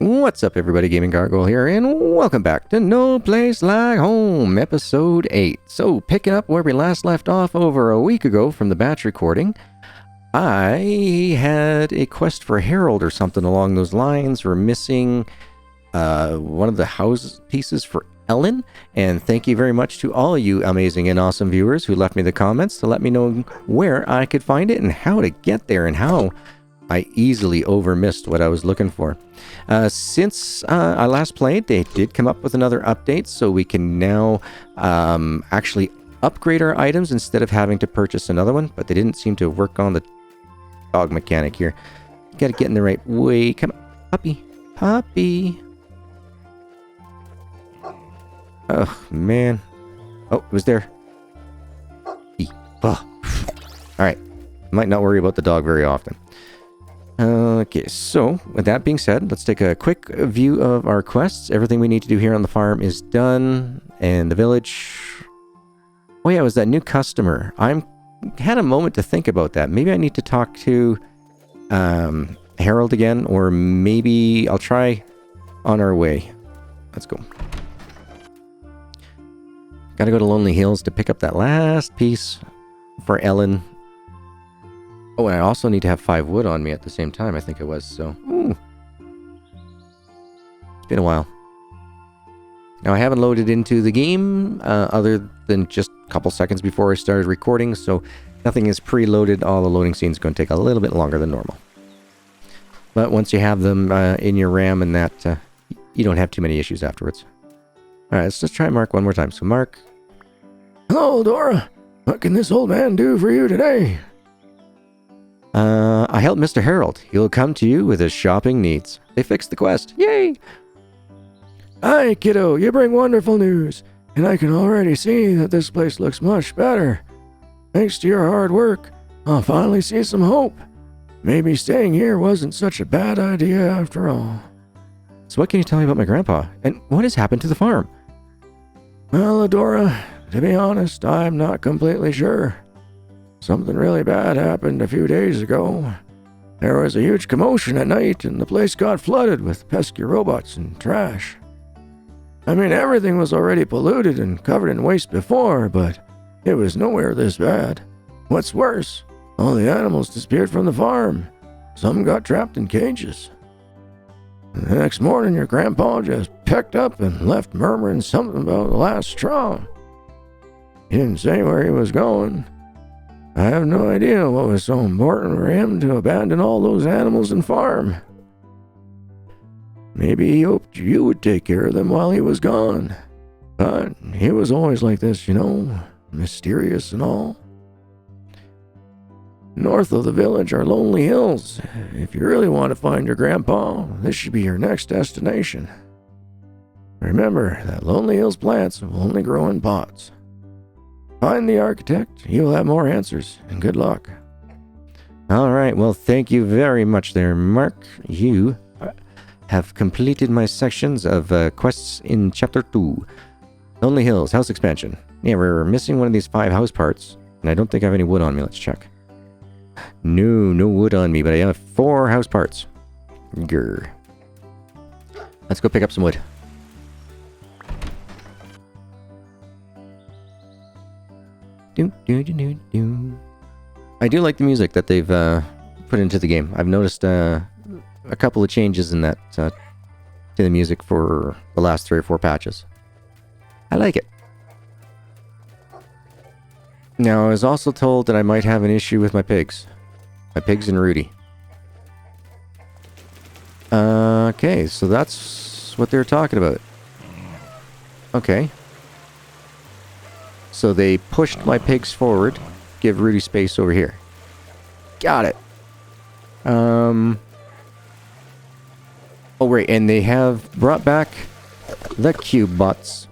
What's up, everybody? GaminGargoyle here, and welcome back to No Place Like Home, episode 8. So, picking up where we last left off over a week ago from the batch recording, I had a quest for Harold or something along those lines. We're missing one of the house pieces for Ellen, and thank you very much to all you amazing and awesome viewers who left me the comments to let me know where I could find it and how to get there and how I easily overmissed what I was looking for. Since I last played, they did come up with another update, so we can now actually upgrade our items instead of having to purchase another one, but they didn't seem to work on the dog mechanic here. You gotta get in the right way. Come on, puppy. Puppy. Oh, man. Oh, it was there. Oh. Alright. Might not worry about the dog very often. Okay, so with that being said, let's take a quick view of our quests. Everything we need to do here on the farm is done, and the village. Oh yeah, it was that new customer. Had a moment to think about that. Maybe I need to talk to Harold again, or maybe I'll try on our way. Let's go. Gotta go to Lonely Hills to pick up that last piece for Ellen. Oh, and I also need to have 5 wood on me at the same time, I think it was, so... Ooh. It's been a while. Now, I haven't loaded into the game, other than just a couple seconds before I started recording, so nothing is preloaded. All the loading scenes are going to take a little bit longer than normal. But once you have them in your RAM and that, you don't have too many issues afterwards. Alright, let's just try Mark one more time. So, Mark... Hello, Dora. What can this old man do for you today? I helped Mr. Harold. He'll come to you with his shopping needs. They fixed the quest. Yay! Hi, kiddo. You bring wonderful news. And I can already see that this place looks much better. Thanks to your hard work, I'll finally see some hope. Maybe staying here wasn't such a bad idea after all. So what can you tell me about my grandpa? And what has happened to the farm? Well, Adora, to be honest, I'm not completely sure. Something really bad happened a few days ago. There was a huge commotion at night, and the place got flooded with pesky robots and trash. I mean, everything was already polluted and covered in waste before, but it was nowhere this bad. What's worse, all the animals disappeared from the farm. Some got trapped in cages. And the next morning, your grandpa just picked up and left murmuring something about the last straw. He didn't say where he was going. I have no idea what was so important for him to abandon all those animals and farm. Maybe he hoped you would take care of them while he was gone. But he was always like this, you know, mysterious and all. North of the village are Lonely Hills. If you really want to find your grandpa, this should be your next destination. Remember that Lonely Hills plants will only grow in pots. Find the architect, he will have more answers, and good luck. Alright, well, thank you very much there, Mark. You have completed my sections of quests in Chapter 2. Lonely Hills, house expansion. Yeah, we're missing one of these 5 house parts, and I don't think I have any wood on me. Let's check. No wood on me, but I have 4 house parts. Grr. Let's go pick up some wood. I do like the music that they've put into the game. I've noticed a couple of changes in that to the music for the last 3 or 4 patches. I like it. Now, I was also told that I might have an issue with my pigs. My pigs and Rudy. Okay, so that's what they're talking about. Okay. So they pushed my pigs forward, give Rudy space over here. Got it. Oh, right, and they have brought back the cube bots.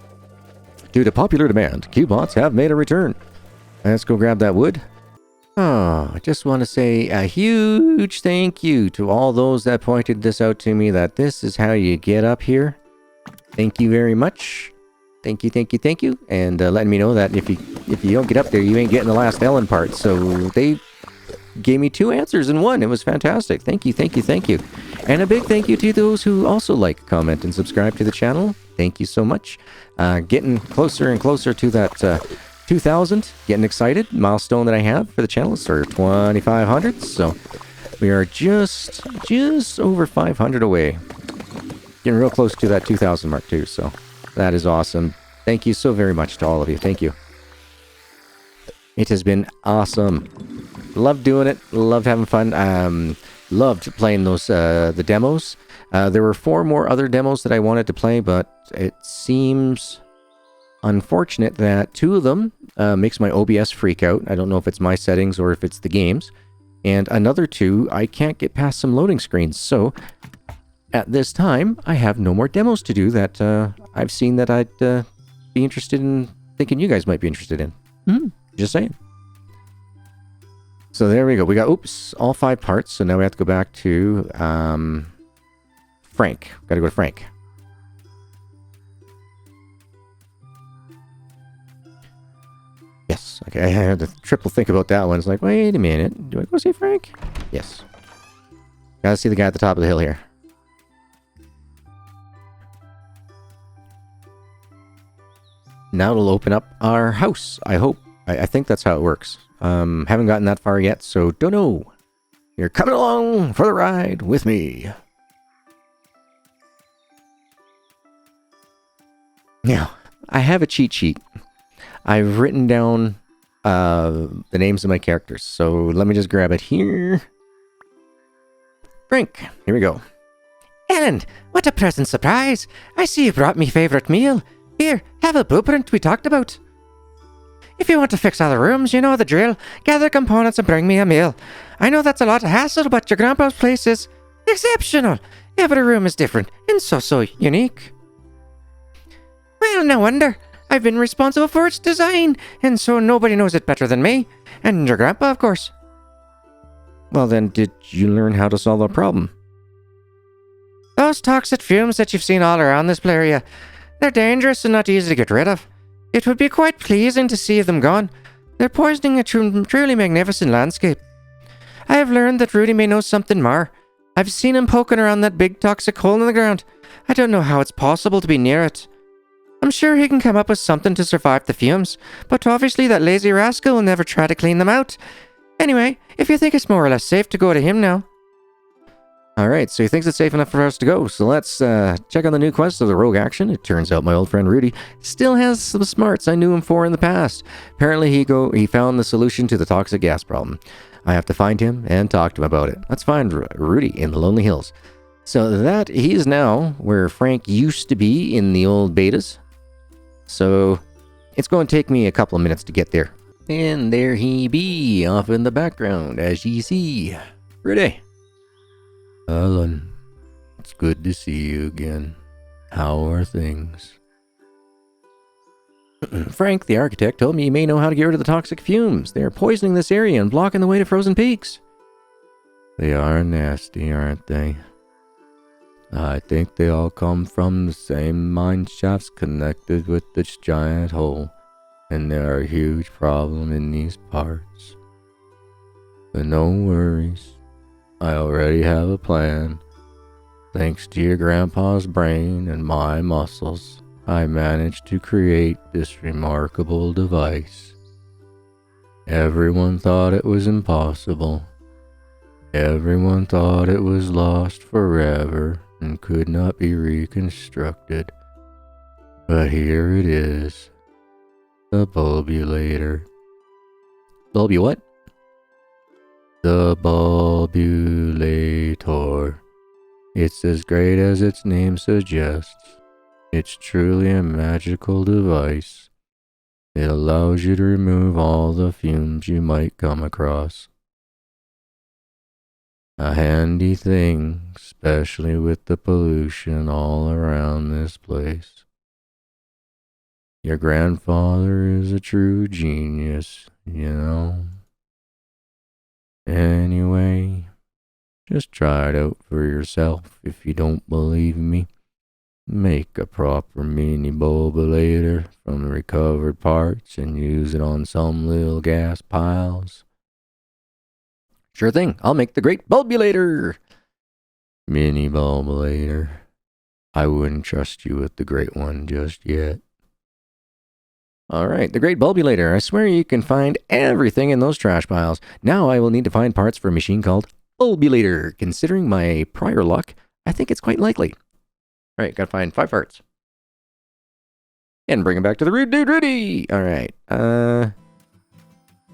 Due to popular demand, cube bots have made a return. Let's go grab that wood. Oh, I just want to say a huge thank you to all those that pointed this out to me, that this is how you get up here. Thank you very much. Thank you. And letting me know that if you don't get up there, you ain't getting the last Ellen part. So they gave me 2 answers in one. It was fantastic. Thank you, thank you, thank you. And a big thank you to those who also like, comment, and subscribe to the channel. Thank you so much. Getting closer and closer to that 2,000. Getting excited. Milestone that I have for the channel is for 2,500. So we are just over 500 away. Getting real close to that 2,000 mark too. So that is awesome. Thank you so very much to all of you. Thank you. It has been awesome. Loved doing it. Loved having fun. Loved playing those the demos. There were 4 more other demos that I wanted to play, but it seems unfortunate that 2 of them makes my OBS freak out. I don't know if it's my settings or if it's the game's. And another 2, I can't get past some loading screens. So at this time, I have no more demos to do that I've seen that I'd be interested in, thinking you guys might be interested in. Just saying. So there we go. We got, oops, all 5 parts. So now we have to go back to Frank. Gotta go to Frank. Yes. Okay, I had to triple think about that one. It's like, wait a minute. Do I go see Frank? Yes. Gotta see the guy at the top of the hill here. Now it'll open up our house, I hope. I think that's how it works. Haven't gotten that far yet, so don't know. You're coming along for the ride with me. Now, I have a cheat sheet. I've written down the names of my characters, so let me just grab it here. Frank, here we go. Ellen, what a pleasant surprise. I see you brought me favourite meal. Here, have a blueprint we talked about. If you want to fix other rooms, you know the drill. Gather components and bring me a meal. I know that's a lot of hassle, but your grandpa's place is exceptional. Every room is different and so unique. Well, no wonder. I've been responsible for its design, and so nobody knows it better than me. And your grandpa, of course. Well then, did you learn how to solve the problem? Those toxic fumes that you've seen all around this area, they're dangerous and not easy to get rid of. It would be quite pleasing to see them gone. They're poisoning a truly magnificent landscape. I have learned that Rudy may know something more. I've seen him poking around that big toxic hole in the ground. I don't know how it's possible to be near it. I'm sure he can come up with something to survive the fumes, but obviously that lazy rascal will never try to clean them out. Anyway, if you think it's more or less safe to go to him now. Alright, so he thinks it's safe enough for us to go. So let's check on the new quest of the rogue action. It turns out my old friend Rudy still has some smarts I knew him for in the past. Apparently he found the solution to the toxic gas problem. I have to find him and talk to him about it. Let's find Rudy in the Lonely Hills. So that he is now where Frank used to be in the old betas. So it's going to take me a couple of minutes to get there. And there he be, off in the background, as ye see. Rudy. Ellen, it's good to see you again. How are things? Frank, the architect, told me you may know how to get rid of the toxic fumes. They are poisoning this area and blocking the way to frozen peaks. They are nasty, aren't they? I think they all come from the same mine shafts connected with this giant hole, and they're a huge problem in these parts. But no worries. I already have a plan. Thanks to your grandpa's brain and my muscles, I managed to create this remarkable device. Everyone thought it was impossible. Everyone thought it was lost forever and could not be reconstructed. But here it is. The Bulbulator. Bulbu what? The Bulbulator. It's as great as its name suggests. It's truly a magical device. It allows you to remove all the fumes you might come across. A handy thing, especially with the pollution all around this place. Your grandfather is a true genius, you know. Anyway, just try it out for yourself if you don't believe me. Make a proper mini bulbulator from the recovered parts and use it on some little gas piles. Sure thing. I'll make the great Bulbulator. Mini Bulbulator. I wouldn't trust you with the great one just yet. All right, the great Bulbulator. I swear you can find everything in those trash piles. Now I will need to find parts for a machine called Bulbulator. Considering my prior luck, I think it's quite likely. All right, gotta find 5 parts. And bring them back to the Rude Dude Rudy. All right,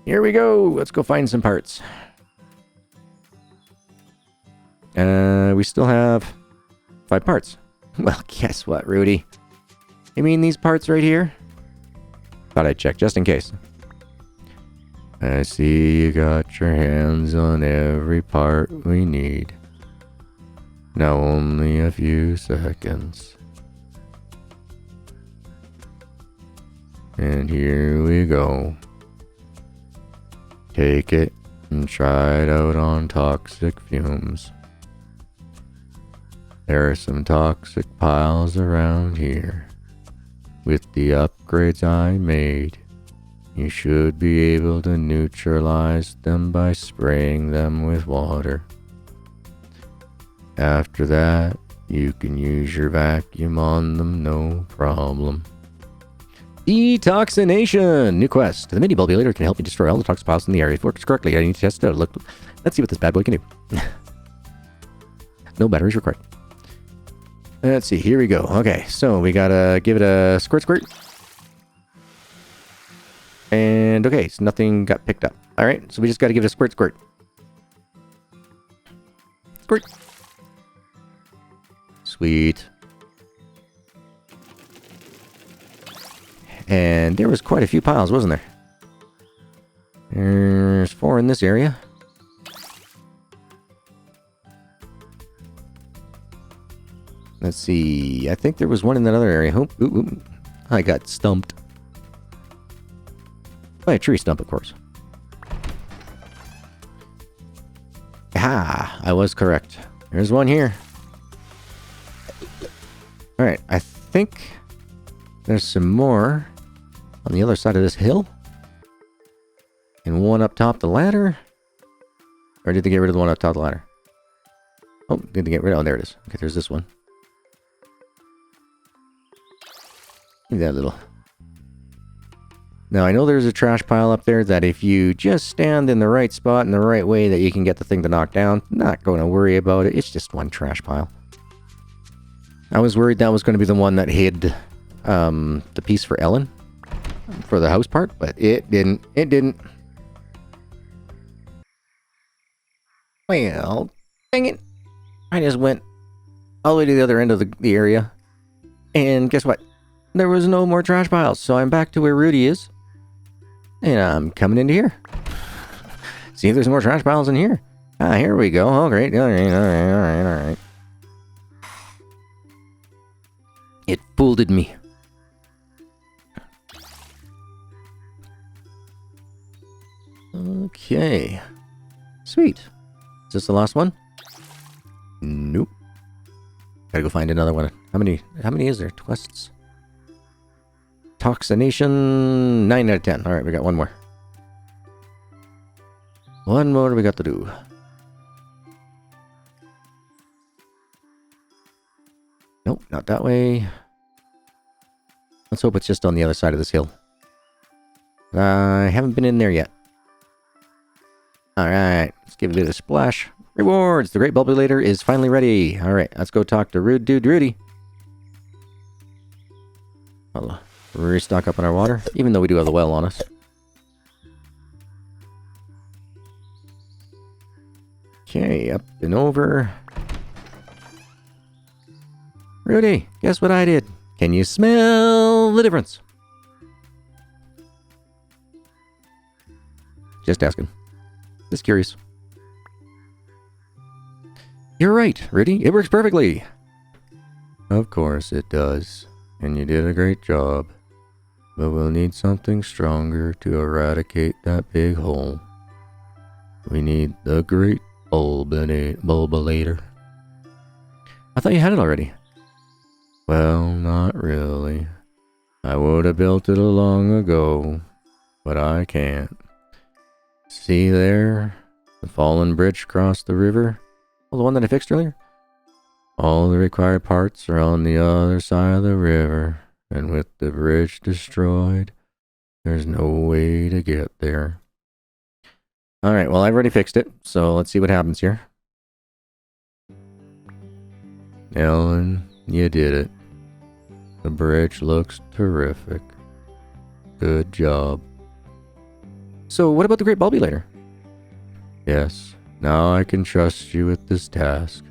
here we go. Let's go find some parts. We still have 5 parts. Well, guess what, Rudy? You mean these parts right here? Thought I'd check just in case. I see you got your hands on every part we need. Now only a few seconds. And here we go. Take it and try it out on toxic fumes. There are some toxic piles around here. With the upgrades I made, you should be able to neutralize them by spraying them with water. After that, you can use your vacuum on them, no problem. Detoxination! New quest. The mini Bulbulator can help me destroy all the toxic piles in the area. If it works correctly, I need to test it out. Look, let's see what this bad boy can do. No batteries required. Let's see, here we go. Okay, so we gotta give it a squirt. And okay, so nothing got picked up. Alright, so we just gotta give it a squirt. Squirt. Sweet. And there was quite a few piles, wasn't there? There's 4 in this area. Let's see. I think there was one in that other area. Ooh. I got stumped. By a tree stump, of course. Ah, I was correct. There's one here. Alright, I think there's some more on the other side of this hill. And one up top the ladder. Or did they get rid of the one up top the ladder? Oh, did they get rid of... Oh, there it is. Okay, there's this one. Give me that little... Now, I know there's a trash pile up there that if you just stand in the right spot in the right way that you can get the thing to knock down. Not going to worry about it. It's just one trash pile. I was worried that was going to be the one that hid the piece for Ellen. For the house part, but it didn't. It didn't. Well, dang it. I just went all the way to the other end of the area. And guess what? There was no more trash piles, so I'm back to where Rudy is. And I'm coming into here. See if there's more trash piles in here. Ah, here we go. Oh, great. All right. It fooled me. Okay. Sweet. Is this the last one? Nope. Gotta go find another one. How many is there? Quests? Detoxination, 9 out of 10. Alright, we got one more. One more we got to do. Nope, not that way. Let's hope it's just on the other side of this hill. I haven't been in there yet. Alright, let's give it a splash. Rewards! The Great Bulbulator is finally ready. Alright, let's go talk to Rude Dude Rudy. I'll restock up on our water, even though we do have the well on us. Okay, up and over. Rudy, guess what I did? Can you smell the difference? Just asking. Just curious. You're right, Rudy. It works perfectly. Of course it does. And you did a great job. But we'll need something stronger to eradicate that big hole. We need the Great Bulbulator. I thought you had it already. Well, not really. I would have built it long ago, but I can't. See there? The fallen bridge across the river. Oh, the one that I fixed earlier? All the required parts are on the other side of the river, and with the bridge destroyed, there's no way to get there. Alright, well, I've already fixed it, so let's see what happens here. Ellen, you did it. The bridge looks terrific. Good job. So, what about the Great Bulbulator? Yes, now I can trust you with this task.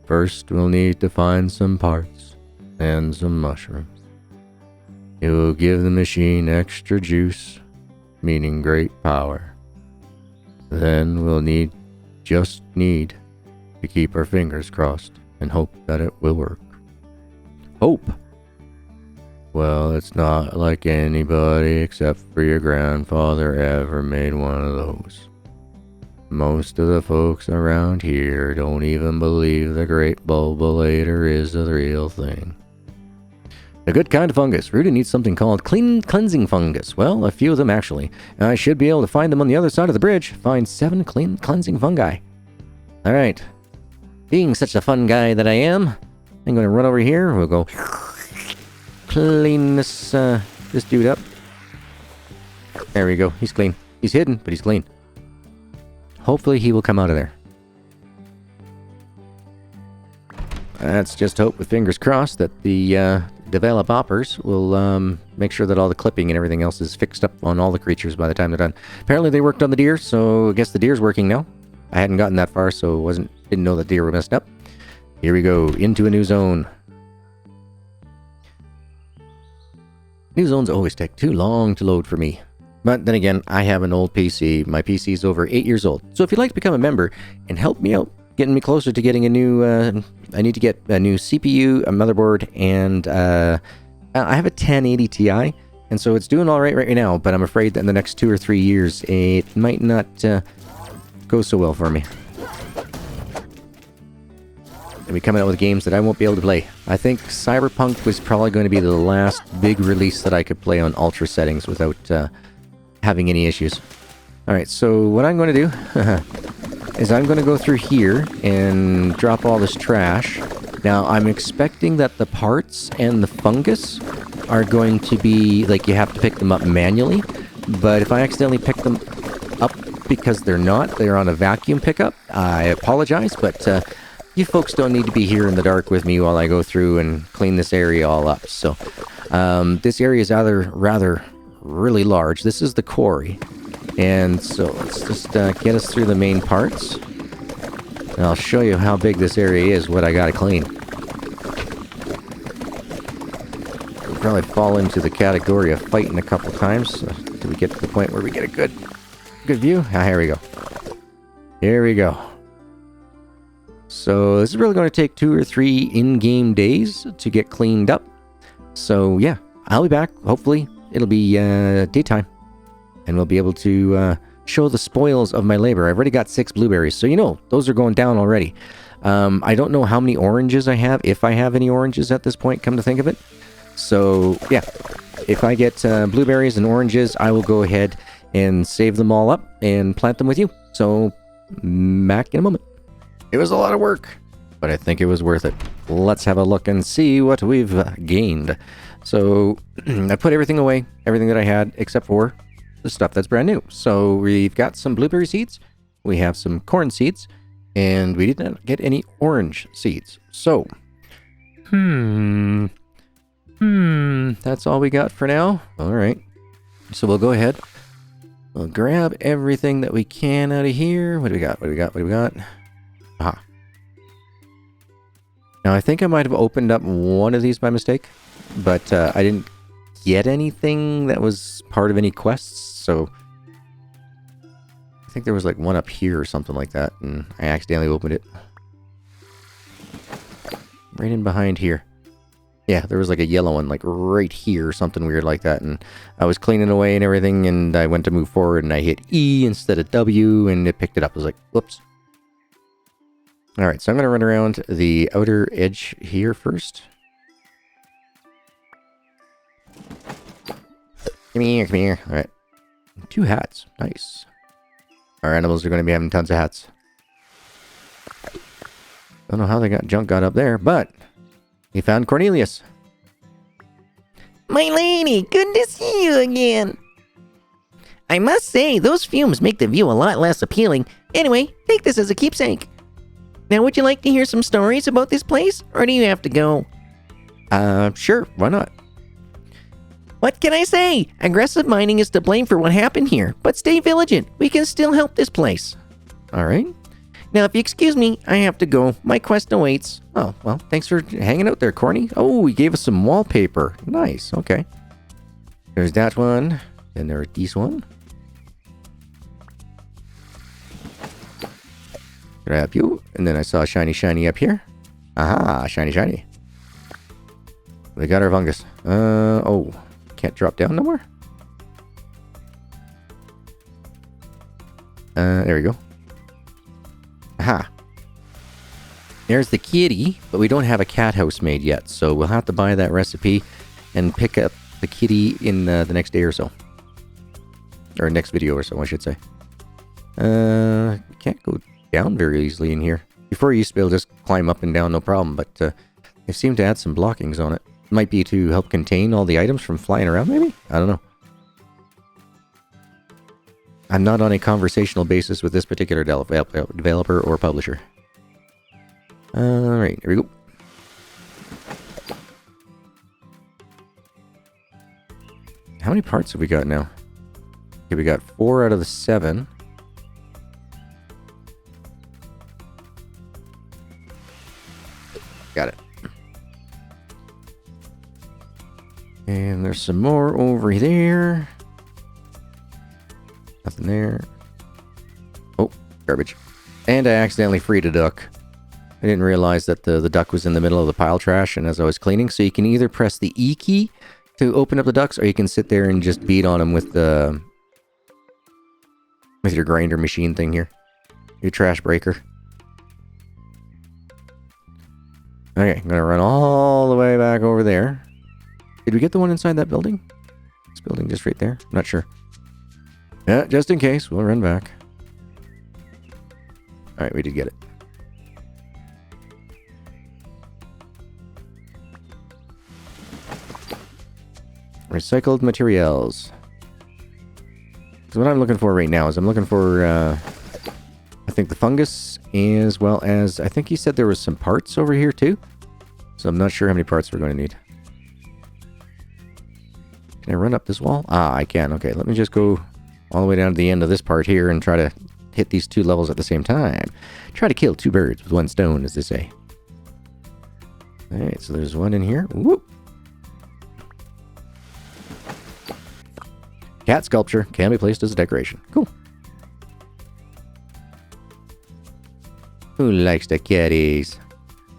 First, we'll need to find some parts and some mushrooms. It will give the machine extra juice, meaning great power. Then we'll just need to keep our fingers crossed and hope that it will work. Hope? Well, it's not like anybody except for your grandfather ever made one of those. Most of the folks around here don't even believe the Great Bulbulator is a real thing. A good kind of fungus. Rudy needs something called cleansing fungus. Well, a few of them actually. I should be able to find them on the other side of the bridge. Find 7 cleansing fungi. Alright. Being such a fun guy that I am, I'm going to run over here. We'll go clean this dude up. There we go. He's clean. He's hidden, but he's clean. Hopefully he will come out of there. Let's just hope with fingers crossed that the developers will make sure that all the clipping and everything else is fixed up on all the creatures by the time they're done. Apparently they worked on the deer, so I guess the deer's working now. I hadn't gotten that far, so didn't know that deer were messed up. Here we go, into a new zone. New zones always take too long to load for me. But then again, I have an old PC. My PC is over 8 years old. So if you'd like to become a member and help me out, getting me closer to getting a new, I need to get a new CPU, a motherboard, and I have a 1080 Ti. And so it's doing all right now, but I'm afraid that in the next 2 or 3 years, it might not go so well for me. They'll be coming out with games that I won't be able to play. I think Cyberpunk was probably going to be the last big release that I could play on ultra settings without having any issues. Alright, so what I'm going to do is I'm going to go through here and drop all this trash. Now, I'm expecting that the parts and the fungus are going to be, like, you have to pick them up manually. But if I accidentally pick them up because they're not, they're on a vacuum pickup, I apologize, but you folks don't need to be here in the dark with me while I go through and clean this area all up. So, this area is rather really large. This is the quarry. And so let's just get us through the main parts. And I'll show you how big this area is, what I gotta clean. We'll probably fall into the category of fighting a couple times until we get to the point where we get a good view. Ah, here we go. Here we go. So this is really going to take 2 or 3 in-game days to get cleaned up. So yeah, I'll be back. Hopefully it'll be daytime. And we'll be able to show the spoils of my labor. I've already got 6 blueberries, so you know, those are going down already. I don't know how many oranges I have, if I have any oranges at this point, come to think of it. So, yeah, if I get blueberries and oranges, I will go ahead and save them all up and plant them with you. So, back in a moment. It was a lot of work, but I think it was worth it. Let's have a look and see what we've gained. So, I put everything away, everything that I had, except for the stuff that's brand new. So we've got some blueberry seeds, we have some corn seeds, and we did not get any orange seeds. So, that's all we got for now. All right. So we'll go ahead. We'll grab everything that we can out of here. What do we got? What do we got? What do we got? Aha. Now, I think I might have opened up one of these by mistake, but I didn't get anything that was part of any quests, so I think there was like one up here or something like that, and I accidentally opened it. Right in behind here. Yeah, there was like a yellow one like right here or something weird like that, and I was cleaning away and everything, and I went to move forward and I hit E instead of W, and it picked it up. I was like, whoops. Alright, so I'm going to run around the outer edge here first. Come here, come here. Alright. 2 hats. Nice. Our animals are going to be having tons of hats. Don't know how they got up there, but he found Cornelius. Milani, good to see you again. I must say, those fumes make the view a lot less appealing. Anyway, take this as a keepsake. Now, would you like to hear some stories about this place, or do you have to go? Sure, why not? What can I say? Aggressive mining is to blame for what happened here, but stay vigilant. We can still help this place. All right. Now, if you excuse me, I have to go. My quest awaits. Oh, well, thanks for hanging out there, Corny. Oh, he gave us some wallpaper. Nice, okay. There's that one, and there's this one. Grab you, and then I saw shiny up here. Aha, shiny. We got our fungus. Oh, can't drop down no more? There we go. Aha. There's the kitty, but we don't have a cat house made yet, so we'll have to buy that recipe and pick up the kitty in the next day or so. Or next video or so, I should say. Can't go down very easily in here. Before you used to be able to just climb up and down, no problem, but they seem to add some blockings on it. Might be to help contain all the items from flying around, maybe? I don't know. I'm not on a conversational basis with this particular developer or publisher. Alright, here we go. How many parts have we got now? Okay, we got 4 out of the 7. Got it. And there's some more over there. Nothing there. Oh, garbage. And I accidentally freed a duck. I didn't realize that the duck was in the middle of the pile trash, and as I was cleaning, so you can either press the E key to open up the ducks, or you can sit there and just beat on them with the your grinder machine thing here. Your trash breaker. Okay, I'm gonna run all the way back over there. Did we get the one inside that building? This building just right there? I'm not sure. Yeah, just in case, we'll run back. Alright, we did get it. Recycled materials. So what I'm looking for right now is I'm looking for, I think the fungus, as well as, I think he said there was some parts over here too. So I'm not sure how many parts we're going to need. Can I run up this wall? Ah, I can. Okay, let me just go all the way down to the end of this part here and try to hit these 2 levels at the same time. Try to kill 2 birds with 1 stone, as they say. Alright, so there's one in here. Whoop! Cat sculpture can be placed as a decoration. Cool. Who likes the kitties?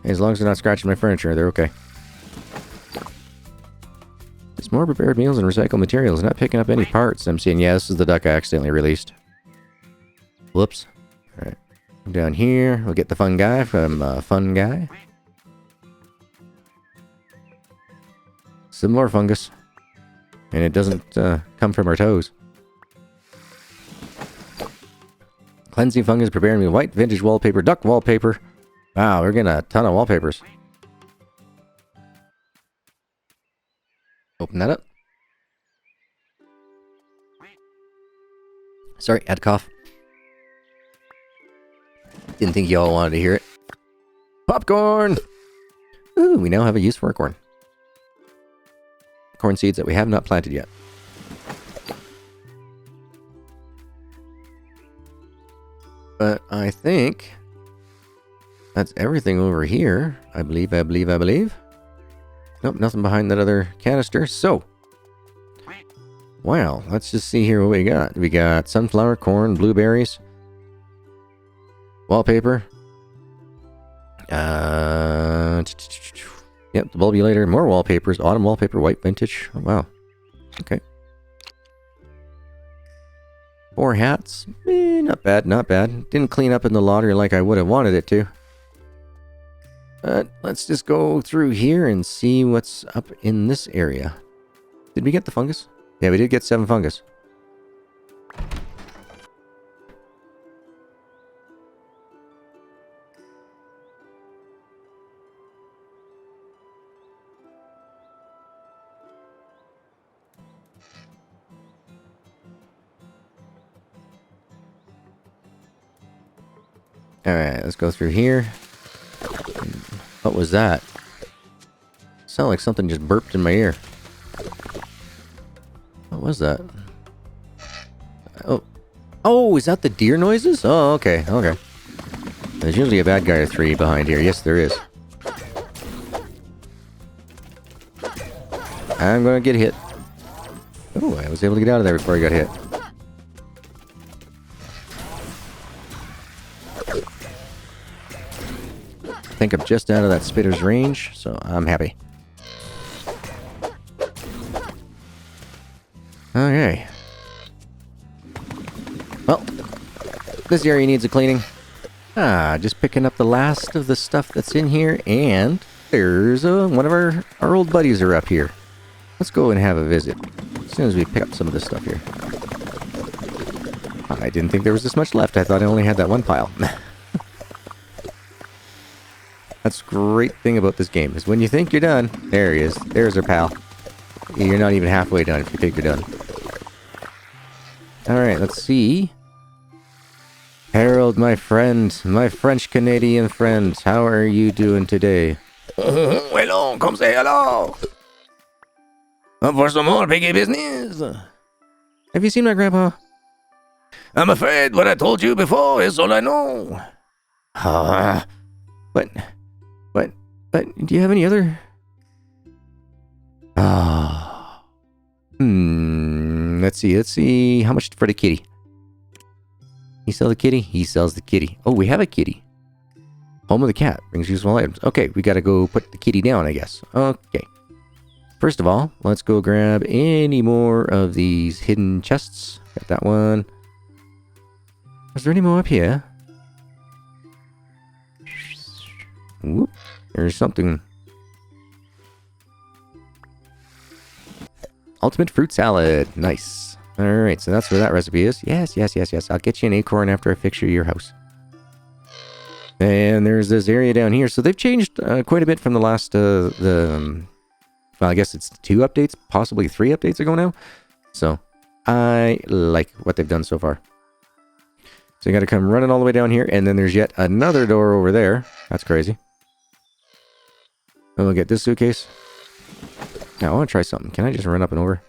As long as they're not scratching my furniture, they're okay. It's more prepared meals and recycled materials, not picking up any parts. I'm seeing, yeah, this is the duck I accidentally released. Whoops. Alright. Down here, we'll get the fun guy from Fun Guy. Some more fungus. And it doesn't come from our toes. Cleansing fungus, preparing me white vintage wallpaper, duck wallpaper. Wow, we're getting a ton of wallpapers. Open that up. Sorry, had to cough. Didn't think y'all wanted to hear it. Popcorn! Ooh, we now have a use for a corn. Corn seeds that we have not planted yet. But I think that's everything over here. I believe. Nope, nothing behind that other canister. So, wow, let's just see here what we got. We got sunflower, corn, blueberries, wallpaper. Yep, the Bulbulator, more wallpapers, autumn wallpaper, white vintage. Oh, wow. Okay. 4 hats. Not bad, not bad. Didn't clean up in the lottery like I would have wanted it to. But let's just go through here and see what's up in this area. Did we get the fungus? Yeah, we did get 7 fungus. Alright, let's go through here. What was that? Sounded like something just burped in my ear. What was that? Oh. Oh, is that the deer noises? Oh, okay, okay. There's usually a bad guy or three behind here. Yes, there is. I'm gonna get hit. Oh, I was able to get out of there before I got hit. I think I'm just out of that spitter's range, so I'm happy. Okay. Well, this area needs a cleaning. Just picking up the last of the stuff that's in here, and there's one of our old buddies are up here. Let's go and have a visit as soon as we pick up some of this stuff here. I didn't think there was this much left. I thought I only had that one pile. That's the great thing about this game, is when you think you're done, there he is. There's our pal. You're not even halfway done if you think you're done. Alright, let's see. Harold, my friend, my French-Canadian friend, how are you doing today? Hello, come say hello. For some more piggy business. Have you seen my grandpa? I'm afraid what I told you before is all I know. But, do you have any other? Let's see. How much for the kitty? He sell the kitty? He sells the kitty. Oh, we have a kitty. Home of the cat. Brings useful items. Okay, we gotta go put the kitty down, I guess. Okay. First of all, let's go grab any more of these hidden chests. Got that one. Is there any more up here? Whoop. There's something. Ultimate fruit salad. Nice. Alright, so that's where that recipe is. Yes. I'll get you an acorn after I fix your house. And there's this area down here. So they've changed quite a bit from the last, well, I guess it's 2 updates, possibly 3 updates ago now. So, I like what they've done so far. So you gotta come running all the way down here, and then there's yet another door over there. That's crazy. And we'll get this suitcase. Now, I want to try something. Can I just run up and over?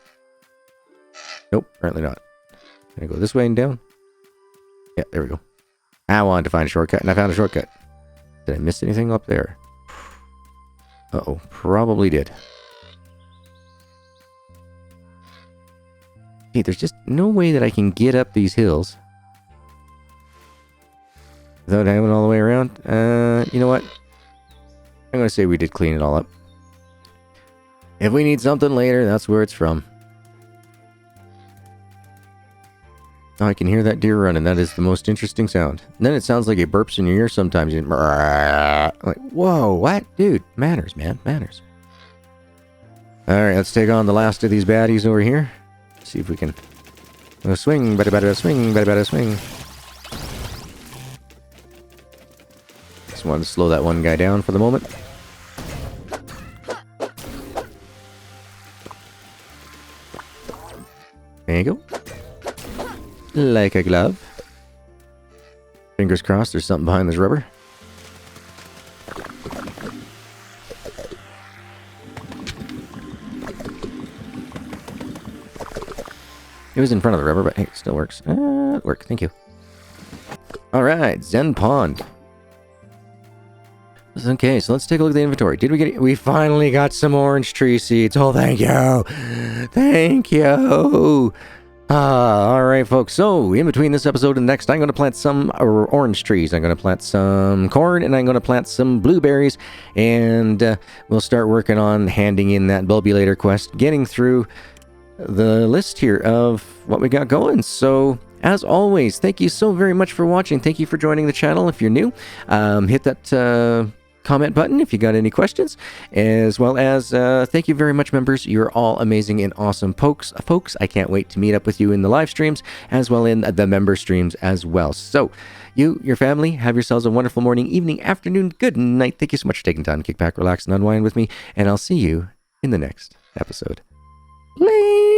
Nope, apparently not. Can I go this way and down? Yeah, there we go. I wanted to find a shortcut, and I found a shortcut. Did I miss anything up there? Uh-oh, probably did. Hey, there's just no way that I can get up these hills without having all the way around. You know what? I'm going to say we did clean it all up. If we need something later, that's where it's from. Oh, I can hear that deer running. That is the most interesting sound. And then it sounds like it burps in your ear sometimes. Like, whoa, what? Dude, manners, man, manners. Alright, let's take on the last of these baddies over here. See if we can... swing, bada, swing, bada, swing. Just wanted to slow that one guy down for the moment. There you go. Like a glove. Fingers crossed there's something behind this rubber. It was in front of the rubber, but hey, it still works. It worked, thank you. Alright, Zen Pond. Okay, so let's take a look at the inventory. Did we get it? We finally got some orange tree seeds. Oh, thank you. Thank you. Alright, folks. So, in between this episode and the next, I'm going to plant some orange trees. I'm going to plant some corn, and I'm going to plant some blueberries. And we'll start working on handing in that Bulbulator quest, getting through the list here of what we got going. So, as always, thank you so very much for watching. Thank you for joining the channel if you're new. Hit that comment button if you got any questions, as well as thank you very much, members. You're all amazing and awesome folks. I can't wait to meet up with you in the live streams as well in the member streams as well. So you, your family, have yourselves a wonderful morning, evening, afternoon, good night. Thank you so much for taking time to kick back, relax, and unwind with me, and I'll see you in the next episode. Later.